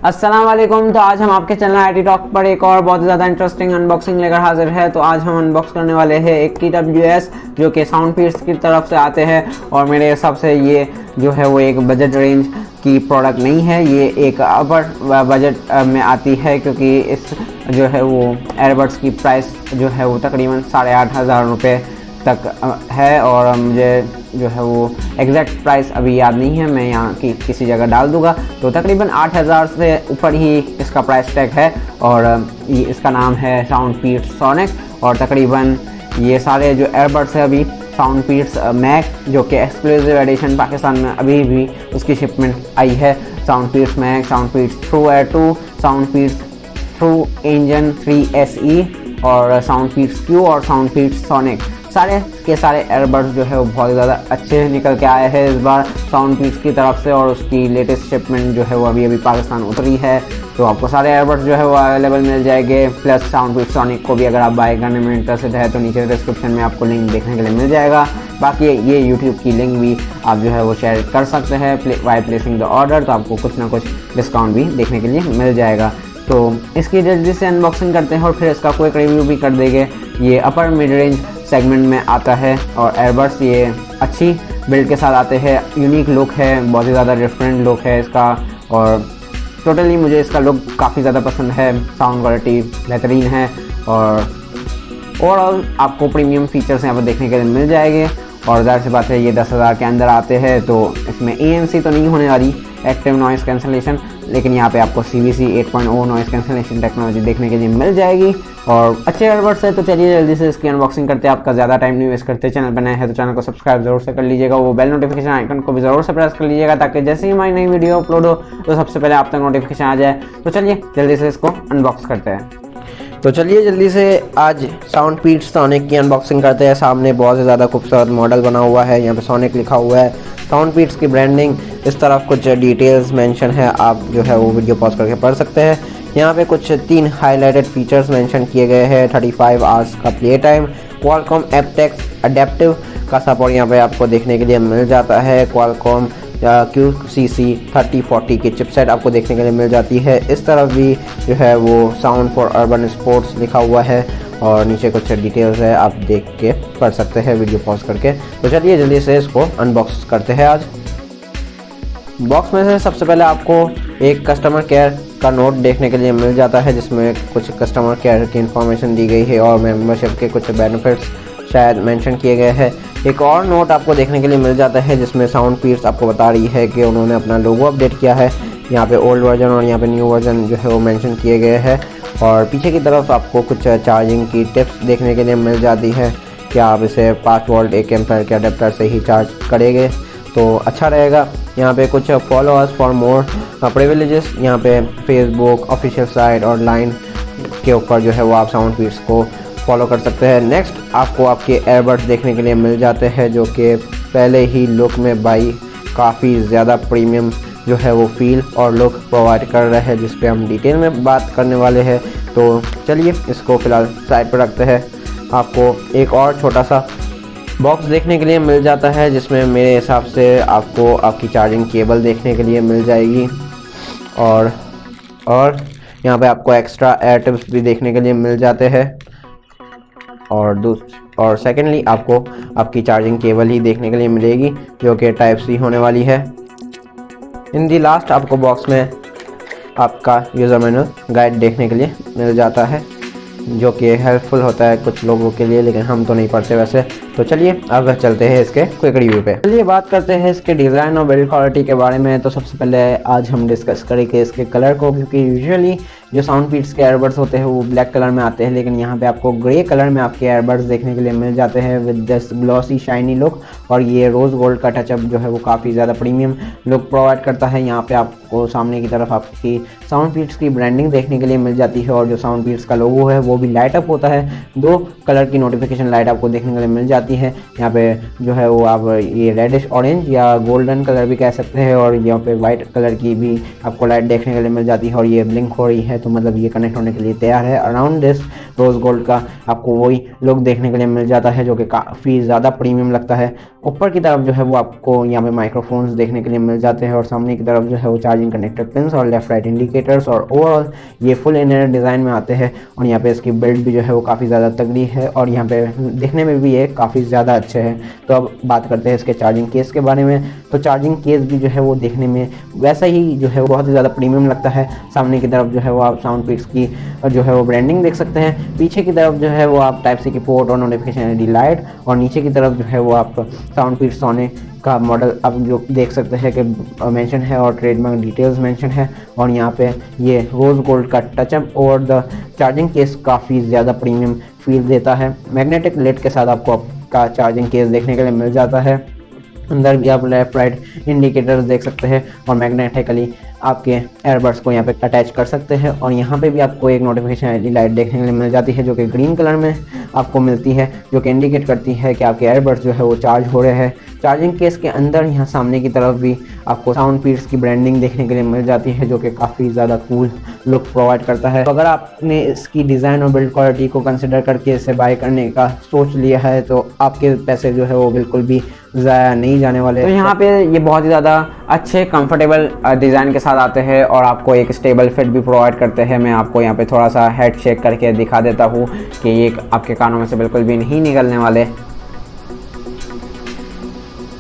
अस्सलाम वालेकुम। तो आज हम आपके चैनल आईटी टॉक पर एक और बहुत ज़्यादा इंटरेस्टिंग अनबॉक्सिंग लेकर हाजिर है। तो आज हम अनबॉक्स करने वाले हैं एक TWS जो कि साउंडपीड्स की तरफ से आते हैं और मेरे हिसाब से ये जो है वो एक बजट रेंज की प्रोडक्ट नहीं है, ये एक अपर बजट में आती है क्योंकि इस जो है वो एयरबड्स की प्राइस जो है वो तकरीबन 8,500 रुपये तक है और मुझे जो है वो एग्जैक्ट प्राइस अभी याद नहीं है, मैं यहाँ की किसी जगह डाल दूंगा। तो तकरीबन 8,000 से ऊपर ही इसका प्राइस टैग है और ये इसका नाम है साउंडपीड्स सोनिक और तकरीबन ये सारे जो एयरबड्स है अभी साउंडपीड्स मैक जो कि एक्सक्लूसिव एडिशन पाकिस्तान में अभी भी उसकी शिपमेंट आई है। Soundpeats Mac, Soundpeats True Air 2, Soundpeats True Engine 3 SE और साउंडपीड्स क्यू और साउंडपीड्स सोनिक सारे के सारे एयरबड्स जो है वो बहुत ज़्यादा अच्छे निकल के आए हैं इस बार साउंडपीड्स की तरफ से और उसकी लेटेस्ट शिपमेंट जो है वो अभी पाकिस्तान उतरी है। तो आपको सारे एयरबड्स जो है वो अवेलेबल मिल जाएंगे, प्लस साउंडपीड्स सोनिक को भी अगर आप बाय करने में इंटरेस्टेड है तो नीचे डिस्क्रिप्शन में आपको लिंक देखने के लिए मिल जाएगा। बाकी ये यूट्यूब की लिंक भी आप जो है वो शेयर कर सकते हैं वाई प्लेसिंग द ऑर्डर, तो आपको कुछ ना कुछ डिस्काउंट भी देखने के लिए मिल जाएगा। तो इसकी जल्दी से अनबॉक्सिंग करते हैं और फिर इसका क्विक रिव्यू भी कर देंगे। ये अपर मिड रेंज सेगमेंट में आता है और एयरबड्स ये अच्छी बिल्ड के साथ आते हैं, यूनिक लुक है, बहुत ही ज़्यादा डिफरेंट लुक है इसका और टोटली मुझे इसका लुक काफ़ी ज़्यादा पसंद है। साउंड क्वालिटी बेहतरीन है और ओवरऑल आपको प्रीमियम फीचर्स यहाँ पर देखने के लिए मिल जाएंगे और ज़ाहिर सी बात है ये 10,000 के अंदर आते हैं तो इसमें ANC तो नहीं होने वाली एक्टिव नॉइस कैंसलेशन, लेकिन यहाँ पे आपको CVC 8.0 नॉइस कैंसलेशन टेक्नोलॉजी देखने के लिए मिल जाएगी और अच्छे एयरबड्स है। तो चलिए जल्दी से इसकी अनबॉक्सिंग करते हैं, आपका ज़्यादा टाइम नहीं वेस्ट करते। चैनल पर नए हैं तो चैनल को सब्सक्राइब जरूर से कर लीजिएगा, वो बेल नोटिफिकेशन आइकन को भी ज़रूर से प्रेस कर लीजिएगा ताकि जैसे ही हमारी नई वीडियो अपलोड हो तो सबसे पहले आप तक नोटिफिकेशन आ जाए। तो चलिए जल्दी से इसको अनबॉक्स करते हैं। तो चलिए जल्दी से आज साउंडपीड्स सोनिक की अनबॉक्सिंग करते हैं। सामने बहुत ही ज़्यादा खूबसूरत मॉडल बना हुआ है, यहाँ पे सोनिक लिखा हुआ है, साउंडपीड्स की ब्रांडिंग, इस तरफ कुछ डिटेल्स मेंशन है, आप जो है वो वीडियो पॉज करके पढ़ सकते हैं। यहाँ पे कुछ 3 हाईलाइटेड फीचर्स मेंशन किए गए हैं। 35 आवर्स का प्ले टाइम, क्वालकॉम एप्टेक्स अडेप्टिव का सपोर्ट यहाँ पे आपको देखने के लिए मिल जाता है, क्वालकॉम QCC 3040 की चिपसेट आपको देखने के लिए मिल जाती है। इस तरफ भी जो है वो साउंड फॉर अर्बन स्पोर्ट्स लिखा हुआ है और नीचे कुछ डिटेल्स है, आप देख के पढ़ सकते हैं वीडियो पॉज करके। तो चलिए जल्दी से इसको अनबॉक्स करते हैं। आज बॉक्स में से सबसे पहले आपको एक कस्टमर केयर का नोट देखने के लिए मिल जाता है जिसमें कुछ कस्टमर केयर की इंफॉर्मेशन दी गई है और मेंबरशिप के कुछ बेनिफिट्स शायद मेंशन किए गए हैं। एक और नोट आपको देखने के लिए मिल जाता है जिसमें साउंडपीड्स आपको बता रही है कि उन्होंने अपना लोगो अपडेट किया है। यहाँ पे ओल्ड वर्जन और यहाँ पे न्यू वर्जन जो है वो मेंशन किए गए हैं और पीछे की तरफ आपको कुछ चार्जिंग की टिप्स देखने के लिए मिल जाती है कि आप इसे 5 वोल्ट 1 एम्पीयर के अडेप्टर से ही चार्ज करेंगे तो अच्छा रहेगा। यहाँ पे कुछ follow us for more privileges, यहाँ पे फेसबुक ऑफिशियल साइट और लाइन के ऊपर जो है वो आप साउंडपीड्स को फॉलो कर सकते हैं। नेक्स्ट आपको आपके एयरबड्स देखने के लिए मिल जाते हैं जो कि पहले ही लुक में बाई काफ़ी ज़्यादा प्रीमियम जो है वो फील और लुक प्रोवाइड कर रहे हैं, जिस पे हम डिटेल में बात करने वाले हैं। तो चलिए इसको फ़िलहाल साइड पर रखते हैं। आपको एक और छोटा सा बॉक्स देखने के लिए मिल जाता है जिसमें मेरे हिसाब से आपको आपकी चार्जिंग केबल देखने के लिए मिल जाएगी और यहाँ पे आपको एक्स्ट्रा एयर टिप्स भी देखने के लिए मिल जाते हैं और सेकेंडली आपको आपकी चार्जिंग केबल ही देखने के लिए मिलेगी जो कि टाइप C होने वाली है। इन दी लास्ट आपको बॉक्स में आपका यूज़र मैनुअल गाइड देखने के लिए मिल जाता है जो कि हेल्पफुल होता है कुछ लोगों के लिए, लेकिन हम तो नहीं पढ़ते वैसे। तो चलिए अब चलते हैं इसके क्विक रिव्यू पे। चलिए बात करते हैं इसके डिज़ाइन और बिल्ड क्वालिटी के बारे में। तो सबसे पहले आज हम डिस्कस करेंगे इसके कलर को, क्योंकि यूजुअली जो साउंडपीड्स के एयरबड्स होते हैं वो ब्लैक कलर में आते हैं, लेकिन यहाँ पे आपको ग्रे कलर में आपके एयरबड्स देखने के लिए मिल जाते हैं with this glossy shiny look और ये रोज़ गोल्ड का टचअप जो है वो काफ़ी ज़्यादा प्रीमियम लुक प्रोवाइड करता है। यहाँ पे आपको सामने की तरफ आपकी साउंडपीड्स की ब्रांडिंग देखने के लिए मिल जाती है और जो साउंडपीड्स का लोगो है वो भी लाइट अप होता है। 2 कलर की नोटिफिकेशन लाइट आपको देखने के लिए मिल जाती है। यहाँ पे जो है वो आप ये रेडिश ऑरेंज या गोल्डन कलर भी कह सकते हैं और यहाँ पे वाइट कलर की भी आपको लाइट देखने के लिए मिल जाती है और ये ब्लिंक हो रही है। तो मतलब ये कनेक्ट होने के लिए तैयार है। अराउंड दिस रोज़ गोल्ड का आपको वही लुक देखने के लिए मिल जाता है जो कि काफ़ी ज़्यादा प्रीमियम लगता है। ऊपर की तरफ जो है वो आपको यहाँ पे माइक्रोफोन्स देखने के लिए मिल जाते हैं और सामने की तरफ जो है वो चार्जिंग कनेक्टेड पिंस और लेफ्ट राइट इंडिकेटर्स, और ओवरऑल ये फुल इनर डिज़ाइन में आते हैं। और यहाँ पे इसकी बिल्ड भी जो है वो काफ़ी ज़्यादा तगड़ी है और यहाँ पे दिखने में भी ये काफ़ी ज़्यादा अच्छे हैं। तो अब बात करते हैं इसके चार्जिंग केस के बारे में। तो चार्जिंग केस भी जो है वो देखने में वैसा ही जो है वो बहुत ही ज़्यादा प्रीमियम लगता है। सामने की तरफ जो है वो आप साउंडपीड्स की जो है वो ब्रांडिंग देख सकते हैं। पीछे की तरफ जो है वो आप टाइप सी की पोर्ट और नोटिफिकेशन LED लाइट, और नीचे की तरफ जो है वो आप साउंडपीड्स सोने का मॉडल आप जो देख सकते हैं कि मेंशन है और ट्रेडमार्क डिटेल्स मेंशन है। और यहाँ पे ये रोज़ गोल्ड का टचअप और द चार्जिंग केस काफ़ी ज़्यादा प्रीमियम फील देता है। मैग्नेटिक लेड के साथ आपको आपका चार्जिंग केस देखने के लिए मिल जाता है। अंदर भी आप लेफ्ट राइट इंडिकेटर्स देख सकते हैं और मैग्नेटिकली आपके एयरबड्स को यहाँ पे अटैच कर सकते हैं। और यहाँ पे भी आपको एक नोटिफिकेशन LED लाइट देखने के लिए मिल जाती है जो कि ग्रीन कलर में आपको मिलती है, जो कि इंडिकेट करती है कि आपके एयरबड्स जो है वो चार्ज हो रहे हैं। चार्जिंग केस के अंदर यहाँ सामने की तरफ भी आपको साउंडपीड्स की ब्रांडिंग देखने के लिए मिल जाती है जो कि काफ़ी ज़्यादा कूल लुक प्रोवाइड करता है। तो अगर आपने इसकी डिज़ाइन और बिल्ड क्वालिटी को कंसिडर करके इसे बाय करने का सोच लिया है तो आपके पैसे जो है वो बिल्कुल भी ज़ाया नहीं जाने वाले। तो यहाँ पे ये बहुत ही ज़्यादा अच्छे कंफर्टेबल डिज़ाइन के साथ आते हैं और आपको एक स्टेबल फिट भी प्रोवाइड करते हैं। मैं आपको यहाँ पे थोड़ा सा हेड शेक करके दिखा देता हूँ कि ये आपके कानों में से बिल्कुल भी नहीं निकलने वाले।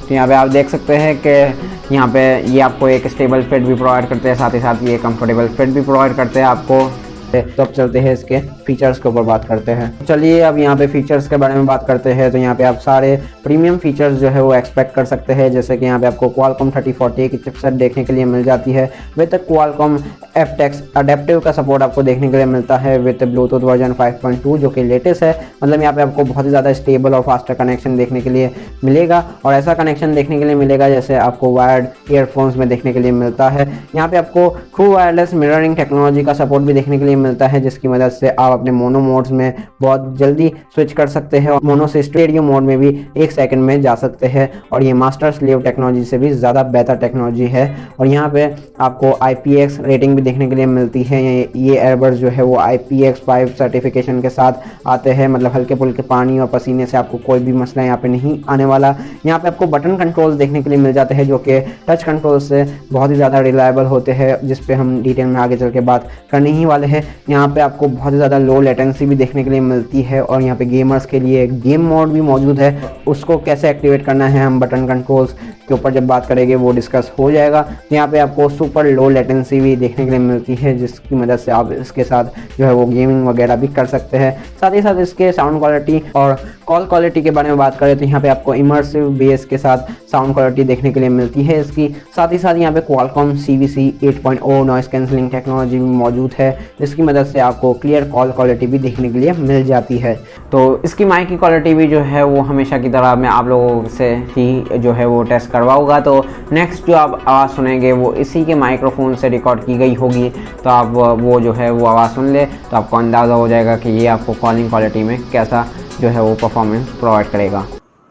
तो यहाँ पे आप देख सकते हैं कि यहाँ पे ये आपको एक स्टेबल फिट भी प्रोवाइड करते हैं, साथ ही साथ ये कंफर्टेबल फिट भी प्रोवाइड करते हैं आपको। तो अब चलते हैं इसके फीचर्स के ऊपर बात करते हैं। चलिए अब यहाँ पे फीचर्स के बारे में बात करते हैं। तो यहाँ पे आप सारे प्रीमियम फीचर्स जो है वो एक्सपेक्ट कर सकते हैं, जैसे कि यहाँ पे आपको Qualcomm 3040 की चिपसेट देखने के लिए मिल जाती है विद Qualcomm FTX अडेप्टिव का सपोर्ट आपको देखने के लिए मिलता है विद ब्लूटूथ वर्जन 5.2 जो कि लेटेस्ट है। मतलब यहाँ पे आपको बहुत ही ज़्यादा स्टेबल और फास्टर कनेक्शन देखने के लिए मिलेगा और ऐसा कनेक्शन देखने के लिए मिलेगा जैसे आपको वायर्ड ईयरफोन्स में देखने के लिए मिलता है। यहाँ पे आपको ट्रू वायरलेस मिररिंग टेक्नोलॉजी का सपोर्ट भी देखने के लिए मिलता है, जिसकी मदद से आप अपने मोनो मोड्स में बहुत जल्दी स्विच कर सकते हैं और मोनो से स्टेरियो मोड में भी 1 सेकंड में जा सकते हैं। और ये मास्टर स्लेव टेक्नोलॉजी से भी ज़्यादा बेहतर टेक्नोलॉजी है। और यहाँ पे आपको IPX रेटिंग भी देखने के लिए मिलती है। ये एयरबड्स जो है वो IPX5 सर्टिफिकेशन के साथ आते हैं, मतलब हल्के फुल्के पानी और पसीने से आपको कोई भी मसला यहाँ पे नहीं आने वाला। यहाँ पे आपको बटन कंट्रोल्स देखने के लिए मिल जाते हैं जो कि टच कंट्रोल से बहुत ही ज़्यादा रिलायबल होते हैं, जिस पे हम डिटेल में आगे चल के बात करने ही वाले हैं। यहाँ पे आपको बहुत ही ज़्यादा लो लेटेंसी भी देखने के लिए मिलती है और यहाँ पे गेमर्स के लिए गेम मोड भी मौजूद है। उसको कैसे एक्टिवेट करना है हम बटन कंट्रोल्स के ऊपर जब बात करेंगे वो डिस्कस हो जाएगा। तो यहाँ पे आपको सुपर लो लेटेंसी भी देखने के लिए मिलती है, जिसकी मदद से आप इसके साथ जो है वो गेमिंग वगैरह भी कर सकते हैं। साथ ही साथ इसके साउंड क्वालिटी और कॉल क्वालिटी के बारे में बात करें तो यहाँ पे आपको इमर्सिव बेस के साथ साउंड क्वालिटी देखने के लिए मिलती है इसकी। साथ ही साथ यहाँ पे Qualcomm CVC 8.0 noise cancelling technology भी मौजूद है, जिसकी मदद से आपको क्लियर कॉल क्वालिटी भी देखने के लिए मिल जाती है। तो इसकी माइक की क्वालिटी भी जो है वो हमेशा की तरह मैं आप लोगों से ही जो है वो टेस्ट करवाऊंगा। तो नेक्स्ट जो आप आवाज़ सुनेंगे वो इसी के माइक्रोफोन से रिकॉर्ड की गई होगी, तो आप वो जो है वो आवाज़ सुन ले तो आपको अंदाज़ा हो जाएगा कि ये आपको कॉलिंग क्वालिटी में कैसा जो है वो परफॉर्मेंस प्रोवाइड करेगा।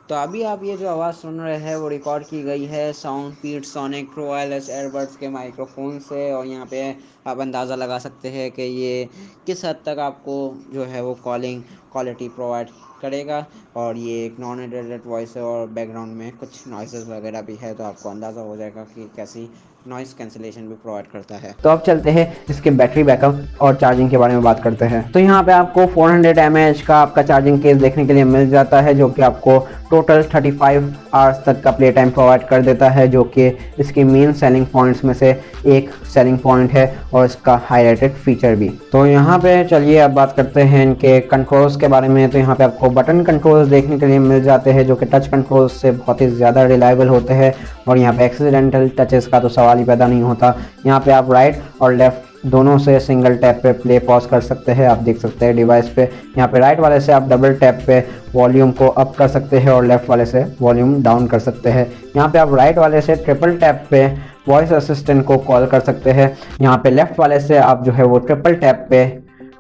तो अभी आप ये जो आवाज़ सुन रहे हैं वो रिकॉर्ड की गई है साउंडपीड सोनिक ट्रू वायरलेस एयरबड्स के माइक्रोफोन से, और यहाँ पे आप अंदाज़ा लगा सकते हैं कि ये किस हद तक आपको जो है वो कॉलिंग क्वालिटी प्रोवाइड करेगा। और ये एक नॉन एडिटेड वॉइस है और बैकग्राउंड में कुछ नॉइसेस वगैरह भी है, तो आपको अंदाज़ा हो जाएगा कि कैसी नॉइस कैंसिलेशन भी प्रोवाइड करता है। तो अब चलते हैं इसके बैटरी बैकअप और चार्जिंग के बारे में बात करते हैं। तो यहाँ पे आपको 400 mAh का आपका चार्जिंग केस देखने के लिए मिल जाता है, जो कि आपको टोटल 35 आवर्स तक का प्ले टाइम प्रोवाइड कर देता है, जो कि इसकी मेन सेलिंग पॉइंट्स में से एक सेलिंग पॉइंट है और इसका हाईलाइटेड फीचर भी। तो यहाँ पे चलिए अब बात करते हैं इनके कंट्रोल्स के बारे में। तो यहाँ पे आपको बटन कंट्रोल्स देखने के लिए मिल जाते हैं जो कि टच कंट्रोल्स से बहुत ही ज़्यादा रिलायबल होते हैं और यहाँ पे एक्सीडेंटल टचेस का तो सवाल ही पैदा नहीं होता। यहाँ पे आप राइट और लेफ्ट दोनों से सिंगल टैप पे प्ले पॉज कर सकते हैं, आप देख सकते हैं डिवाइस पे। यहाँ पे राइट वाले से आप डबल टैप पे वॉल्यूम को अप कर सकते हैं और लेफ्ट वाले से वॉल्यूम डाउन कर सकते हैं। यहाँ पे आप राइट वाले से ट्रिपल टैप पे वॉइस असिस्टेंट को कॉल कर सकते हैं। यहाँ पे लेफ्ट वाले से आप जो है वो ट्रिपल टैप पे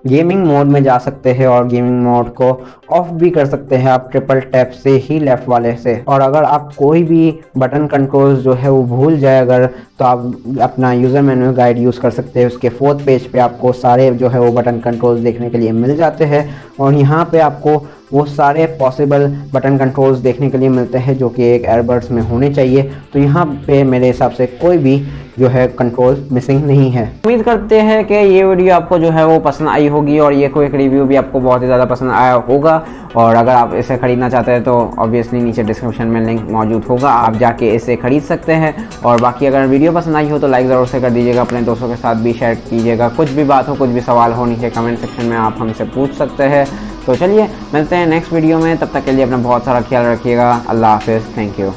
गेमिंग मोड में जा सकते हैं और गेमिंग मोड को ऑफ भी कर सकते हैं आप ट्रिपल टैप से ही लेफ्ट वाले से। और अगर आप कोई भी बटन कंट्रोल्स जो है वो भूल जाए अगर, तो आप अपना यूज़र मैनुअल गाइड यूज़ कर सकते हैं। उसके 4th पेज पे आपको सारे जो है वो बटन कंट्रोल्स देखने के लिए मिल जाते हैं और यहाँ पे आपको वो सारे पॉसिबल बटन कंट्रोल्स देखने के लिए मिलते हैं जो कि एक एयरबड्स में होने चाहिए। तो यहाँ पे मेरे हिसाब से कोई भी जो है कंट्रोल मिसिंग नहीं है। उम्मीद करते हैं कि ये वीडियो आपको जो है वो पसंद आई होगी और ये क्विक रिव्यू भी आपको बहुत ही ज़्यादा पसंद आया होगा। और अगर आप इसे ख़रीदना चाहते हैं तो ऑब्वियसली नीचे डिस्क्रिप्शन में लिंक मौजूद होगा, आप जाके इसे ख़रीद सकते हैं। और बाकी अगर वीडियो पसंद आई हो तो लाइक ज़रूर से कर दीजिएगा, अपने दोस्तों के साथ भी शेयर कीजिएगा। कुछ भी बात हो, कुछ भी सवाल हो, नीचे कमेंट सेक्शन में आप हमसे पूछ सकते हैं। तो चलिए मिलते हैं नेक्स्ट वीडियो में, तब तक के लिए अपना बहुत सारा ख्याल रखिएगा। अल्लाह हाफिज़, थैंक यू।